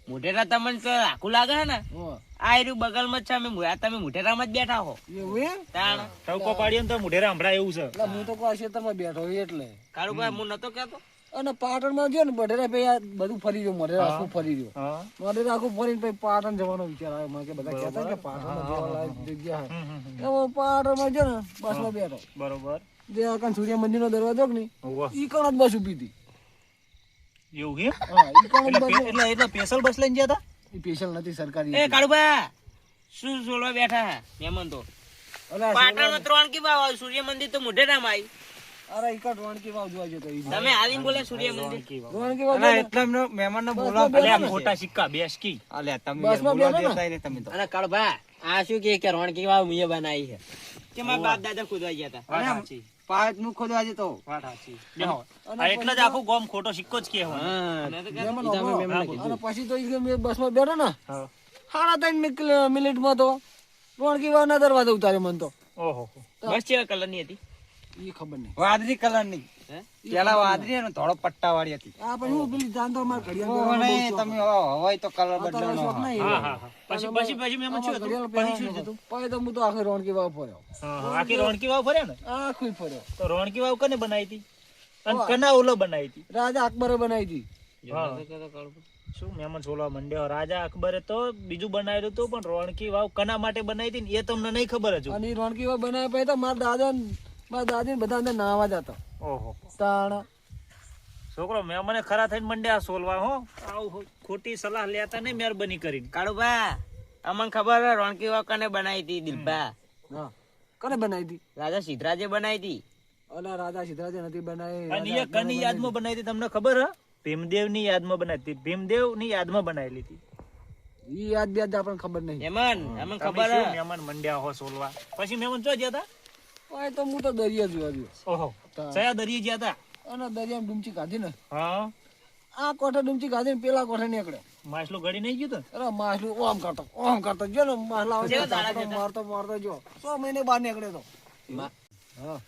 મોઢેરા તમને તો આખું લાગે છે ને હા. આ એર્યું બગલમાં જ છે અમે તમે મોઢેરામાં જ બેઠા હો એવું એમ? તાણ ટવકો પાડીએ ને તો મોઢેરા હંભળાય એવું છે. એટલે હું તો કોઈ ક્ષેત્રમાં બેઠો હોય એટલે. કાળુભાઈ હું નતો કહેતો અને પાટણમાં ગયો ને બઢેરા ભાઈ આ બધું ફરી રહ્યો, મોઢેરા આખું ફરી રહ્યો. હા. મોઢેરા આખું ફરીને પછી પાટણ જવાનો વિચાર આવ્યો મને કે બધા કહેતા કે પાટણમાં જોવાલાયક જગ્યા છે. હું પાટણમાં ગયો ને બસમાં બેઠો. બરોબર. જે આ કાન સૂર્ય મંદિરનો દરવાજો કે નહીં, હોવે. ઈ કણ જ બસ ઊભી હતી. એવું હે? હા, ઈ કણ જ બસ. એટલે સ્પેશિયલ બસ લઈને ગયા હતા? ઈ સ્પેશિયલ નથી, સરકારી એ હતી. કાળુભાઈ શું જોડવા બેઠા હે મહેમાન તો અલા, પાટણમાં 3 કી વાવ આવ્યું, સૂર્ય મંદિર તો મોઢેરામાં આવ્યું. અરે ઈ કણ રોણકી વાવ જોવા જતો ઈ. તમે આવીને બોલે સૂર્ય મંદિર રોણકી વાવ અલા, જોવા એટલે એમનો મહેમાનનો બસ બોલાવો. માં અલ્યા બેઠો ને. ખોટા સિક્કા બેસકી. અલ્યા, તમે બસમાં યાર બોલાવા બેઠો ને? દેતા ય નહીં તમે તો. અને કાળુભાઈ આ શું કે રોણકી વાવ મુએ બનાવી છે કે મારા બાપ દાદા ખુદવા ગયા હતા વાત સાચી. પાટનું ખોદવા જતો. વાત સાચી. બેહો. અને આ એટલે જ આખું ગામ ખોટો સિક્કો જ કહેવાનો. મેં તો કહેતો, મહેમાન ઈ તમે ઉભો. મહેમાનને કીધું. અને પછી તો ઈ મેં બસમાં બેઠો ને હા. 3.5 મિનિટમાં તો રોણકી વાવના દરવાજા ઉતાર્યો મને તો. ઓહો. બસ કેવા કલરની હતી ઈ ખબર નહીં. વાદળી કલરની. હે? પેલા વાદળી અને ધોળો પટ્ટાવાળી હતી. આ પછી હું પેલી જાણતો અમારે ઘડિયાળ ઓહો, પહેરવાનો બહુ નહીં, શોખ. તમે હોય તો કલર આ તારો બદલાવાનો શોખ હોય. નહીં હા, એવો. હા, હા. પછી મહેમાન શું હતું? પછી શું થતું? પછી તો હું તો આખી રોણકી વાવ ફર્યો. હા, હા. આખી રોણકી વાવ ફર્યા ને? આખું ફર્યો. તો રોણકી વાવ કને બનાવી હતી? અને કના ઓલો બનાવી હતી? રાજા અકબરે બનાવી હતી. હા. શું મહેમાન બોલવા માંડ્યો? રાજા અકબરે તો બીજું બનાવેલું હતું, પણ રોણકી વાવ કના માટે બનાવી હતી ને એ તમને નહીં ખબર હજુ. અને ઈ રોણકી વાવ બનાવ્યા પછી તો મારા દાદી ને બધા અંદર નાહવા જતા. ઓહો. તાણ છોકરો મહેમાને ખરા થઈને મંડ્યા સોલવા હો. આવું ખોટી સલાહ લેતા નહીં મહેરબાની કરીને. કાળુભા અમને ખબર હે રોણકી વાવ કને બનાવી હતી દિલભા હા, કોને બનાવી હતી? રાજા સિદ્ધરાજે બનાવી હતી અલા, રાજા સિદ્ધરાજે નથી બનાવી. અને રાજા એ કની યાદમાં બનાવી હતી તમને ખબર હે? ભીમદેવની યાદમાં બનાવી હતી. ભીમદેવની યાદમાં બનાવેલી હતી. ઈ યાદ બ્યાદ આપણને ખબર નહીં. મહેમાન અમને તમે ખબર શું હે મહેમાન મંડ્યા હો સોલવા? પછી મહેમાન ચો ગયા હતા? ઓય તો હું તો દરિયા જોવા ગયો. ઓહો. સયા દરિયે ગયા હતા? અને દરિયામાં ડૂમચી કાઢી ને હા. આ કોઠે ડૂમચી કાઢી ને પેલા કોઠે નીકળ્યો. માછલું ગળી નહીં ગયું હતું? અરે માછલું ઓમ કરતો જો ને માછલા આવે છે, મારતો જો 6 મહિને બહાર નીકળ્યો તો. હા,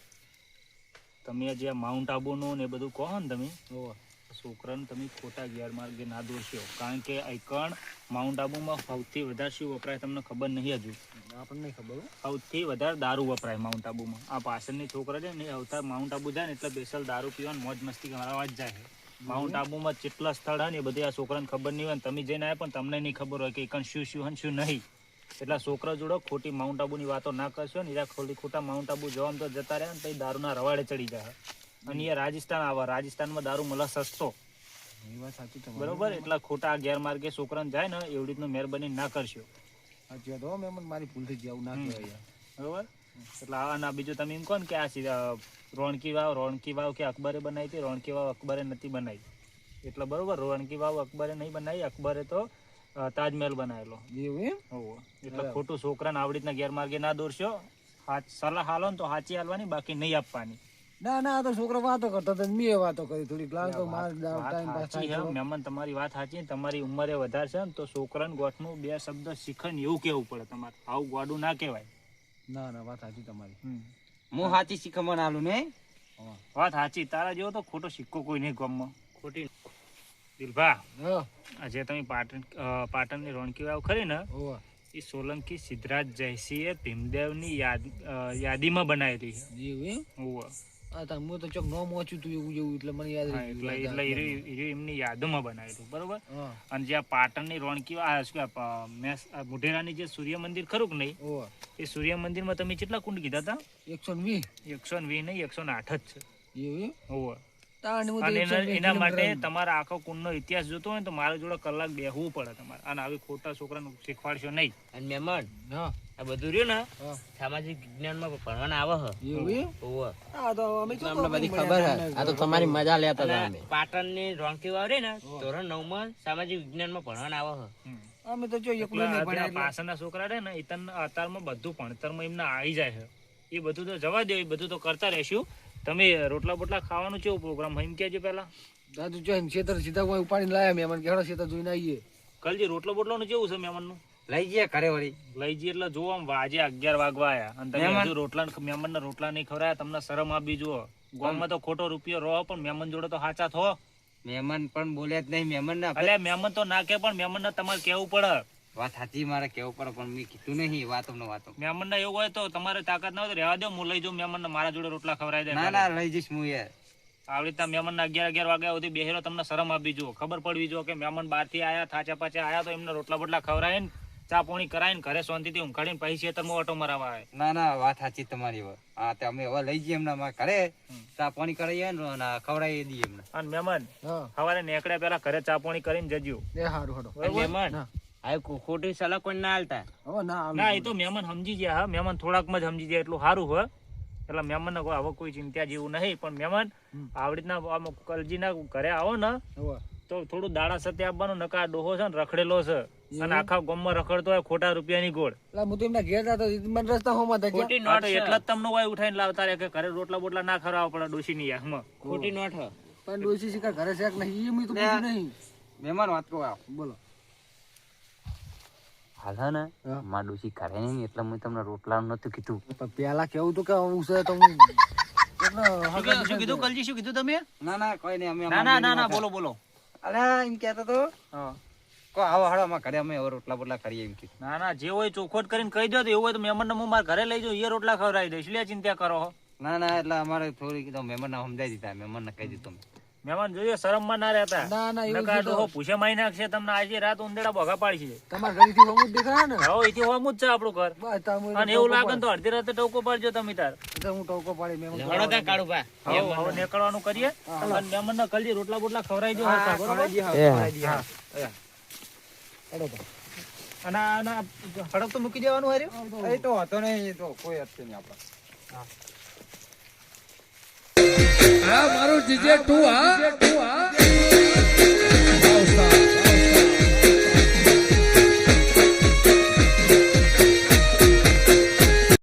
તમે જે માઉન્ટ આબુનું ને એ બધું કહો ને તમે, હોવે. છોકરાને તમે ખોટા ગેરમાર્ગે ના દોરશો. કારણ કે આઈકણ માઉન્ટ આબુમાં સૌથી વધારે શું વપરાય તમને ખબર નહીં હજુ. આપણને નહીં ખબર હો. સૌથી વધારે દારૂ વપરાય માઉન્ટ આબુમાં. આ પાછળની છોકરા છે ને એ અવતાર માઉન્ટ આબુ જાય ને એટલે સ્પેશિયલ દારૂ પીવાનું મોજ મસ્તી કરવા જ જાય. માઉન્ટ આબુમાં જેટલા સ્થળ હોય ને એ બધી આ છોકરાને ખબર નહીં હોય ને તમે જઈને આવ્યા પણ તમને નહીં ખબર હોય કે એકણ શું શું અને શું નહીં. એટલે છોકરા જોડો ખોટી માઉન્ટ આબુની વાતો ના કરશો ને, એ ખોટા માઉન્ટ આબુ જવામાં તો જતા રહ્યા ને પછી દારૂના રવાડે ચડી જાય. અને એ રાજસ્થાન આવે, રાજસ્થાનમાં દારૂ મળે સસ્તો. એ વાત સાચી તમારી. બરોબર? એટલે ખોટા ગેરમાર્ગે છોકરાને જાય ને એવી રીતનું મહેરબાની ના કરશો. સાચી વાત હો, મેમન મારી ભૂલ થઈ ગઈ, આવું ના કહેવાય યાર. બરોબર? એટલે આ ના બીજું તમે એમ કહો ને કે આ રોણકી વાવ કે અકબરે બનાવી હતી, રોણકી વાવ અકબરે નથી બનાવી. એટલે બરોબર, રોણકી વાવ અકબરે નહીં બનાવી, અકબરે તો તાજમહેલ બનાવેલો. એવું એમ? હોવો. એટલે ખોટું છોકરાને આવડી રીતના ગેરમાર્ગે ના દોરશો. સલાહ હાલો ને તો સાચી હાલવાની, બાકી નહીં આપવાની. ના ના, આ તો છોકરો વાતો કરતો હતો, મેં વાતો કરી થોડીક. લાગ તો મારે વાત ટાઈમ પાસ સાચી થાય. છે મહેમાન, તમારી વાત સાચી. તમારી ઉંમરે વધારે છે ને તો છોકરાને ગોઠનું 2 શબ્દ શીખે ને એવું કેવું પડે તમારે. આવું ગોડું ના કહેવાય. ના ના, વાત સાચી તમારી. હું સાચી શીખમણ આલું ને. વાત સાચી. તારા જેવો તો ખોટો સિક્કો કોઈ નહીં ગામમાં. ખોટી દિલભા, હા, જે તમે પાટણની રોણકી વાવ ખરી ને, હોવે. એ સોલંકી સિદ્ધરાજ જયસિંહે ભીમદેવની યાદીમાં બનાવેલી છે. એવું એમ? હોવે. આ તો હું તો ચોક નોમ વાંચ્યું તું એવું એટલે મને યાદ હા, રહી ગયું. એટલે હીરો એમની યાદોમાં બનાવેલું. બરોબર? હા, અને જે આ પાટણની રોણકી મોઢેરાની જે સૂર્ય મંદિર ખરું કે નહીં, હોવે. એ સૂર્ય મંદિરમાં તમે કેટલા કુંડ કીધા હતા? 120. 120 નહીં, 108 જ છે. એવું એમ? હોવે. તાણ હું તો અને 120 એના માટે કિલોમીટર. તમારા આખો કુંડનો ઇતિહાસ જોતો હોય ને તો મારા જોડે કલાક બેહવું પડે તમારે. અને આવી ખોટા છોકરાને શીખવાડશો નહીં. અને મહેમાન હા, આ બધું રહ્યું ને હા. સામાજિક વિજ્ઞાનમાં ભણવાના આવે હે એવું એમ? હોવે. આ તો અમે તો અમને બધી ખબર હે. આ તો તમારી મજા લેતા હતા અમે. પાટણની રોણકી વાવ રહી ને ધોરણ 9 માં સામાજિક વિજ્ઞાનમાં ભણવાના આવે હે. અમે તો જો એકલું નહીં એટલે ભણ્યા આ પાછળના છોકરા રહે ને એ અત્યારમાં બધું ભણતરમાં એમના આવી જાય છે. એ બધું તો જવા દો, એ બધું તો કરતા રહેશું. તમે રોટલા બોટલા ખાવાનું કેવો પ્રોગ્રામ એમ કહેજો પેલા. દાદુ જો ખેતર સીધા કોઈ ઉપાડીને લાયા મહેમાન કે હેડો ખેતર જોઈને આવીએ. કલજી રોટલો બોટલાનું કેવું છે મહેમાનનું? લઈ જઈએ ઘરે વળી. લઈ જઈએ એટલે જુઓ આમ વાજે 11 વાગવા આયા અને તમે મહેમાન- હજુ મહેમાનને રોટલા નહીં ખવડાયા. તમને શરમ આપી જુઓ. ગામમાં તો ખોટો રૂપિયો રહો પણ મહેમાન જોડે તો સાચા થો. મહેમાન પણ બોલ્યા જ નહીં. મહેમાન ને અલ્યા મહેમાન તો ના કે પણ મહેમાન ને તમારે કેવું પડે. વાત સાચી, મારે કેવું પડે પણ મેં કીધું નહીં વાતો. મહેમાન ને એવું હોય તો તમારે તાકાત ના હોય તો રહેવા દો, હું લઈ જાઉં મહેમાન ને, મારા જોડે રોટલા ખવડાવી દે. ના ના લઈ જઈશ હું યાર. આવી રીતના મહેમાન ના 11 વાગ્યા સુધી બેહેરો, તમને શરમ આપવી જો, ખબર પડવી જો કે મહેમાન બહાર થી આયા, થાચા પાચા આયા તો એમને રોટલા બોટલા ખવડાવીને ચા પાણી કરાવીને ઘરે શાંતિથી ઊંઘાડીને પછી ખેતરમાં ઓટો મરાવા આવે. ના ના વાત સાચી તમારી. હા તે અમે હવે લઈ જઈએ એમના અમારા ઘરે, ચા પાણી કરાવીએ ને ખવડાવી દઈએ એમને. અને મહેમાન હા સવારે નીકળ્યા પેલા ઘરે ચા પાણી કરીને જજો. એ હારું હડો. મહેમાન આ ખોટી સલાહ કોઈ ના હાલતા. હવે ના હાલું. ના એ તો મહેમાન સમજી ગયા. હા મહેમાન થોડાકમાં જ સમજી જાય એટલું સારું હોય. એટલે મહેમાન ને હવે કોઈ ચિંતા જેવું નહીં. પણ મહેમાન આવી રીતના કલજી ના ઘરે આવો ને હવે તો થોડું દાડા સત્ય આપવાનું. નકા આ ડોહો છે ને રખડેલો છે અને આખા ગામમાં રખડતો હોય ખોટા રૂપિયાની ગોળ. એટલે હું તો એમના ઘેર જતો મને રસ્તા હોમાં થઈ ગયા. ખોટી હા નોટ તો છે. એટલે જ તમને હોય ઉઠાઈને લાવતા રહે કે ઘરે રોટલા બોટલા ના ખરાવા પડે ડોશીની યારમાં. ખોટી નોટ હ. પણ ડોશી શિકાર ઘરે છે કે નહીં એ મેં તો પૂછ્યું નહીં. મહેમાન વાત કહો આવો. બોલો. હાલ હે ને માર ડોશી કરે નહીં એટલે મેં તમને રોટલા નતું કીધું. પણ પેલા કેવું તો કે આવું છે તો હું શું કીધું કલજી, શું કીધું તમે? ના ના કોઈ નહીં. અમે ના બોલો બોલો. અલ્યા એમ કહેતો તો હા. કો આવો હાડો અમારા ઘરે, અમે હવે રોટલા બોટલા કરીએ એમ કીધું. ના જે હોય ચોખવટ કરીને કહી દો. તો એવું હોય તો મહેમાન હું મારા ઘરે લઈ જાઉં, એ રોટલા ખવડાવી દઈશ. એટલે ચિંતા કરો હો. ના ના એટલે અમારે થોડી કીધું મહેમાન ને સમજાવી દીધા. મહેમાન ને કહી દીધું. મહેમાન જોઈએ શરમ માં ના રહેતા. ના ના એવું નકા છે ડોહો તો પૂછે મારી નાખશે તમને. આજે રાત ઉંદેડા ભોગા પાડી છે. તમારા ઘરેથી હોમું જ દેખાય ને. હવે એથી હોમું જ છે આપણું ઘર. બસ તાર હું અને એવું લાગે ને તો અડધી રાતે ટોકો પાડજો તમે તાર. તો હું ટોકો પાડી મેં લડો તા કાળુ ભા. હવે નીકળવાનું કરીએ. અને મહેમાન ને કલજી રોટલા બોટલા ખવડાવી દો. બરોબર? અને આના હડક તો મૂકી દેવાનું હાર્યું. એ તો હતો નહીં, એ તો કોઈ હશે નહીં આપડે. મારું જીજે તું હા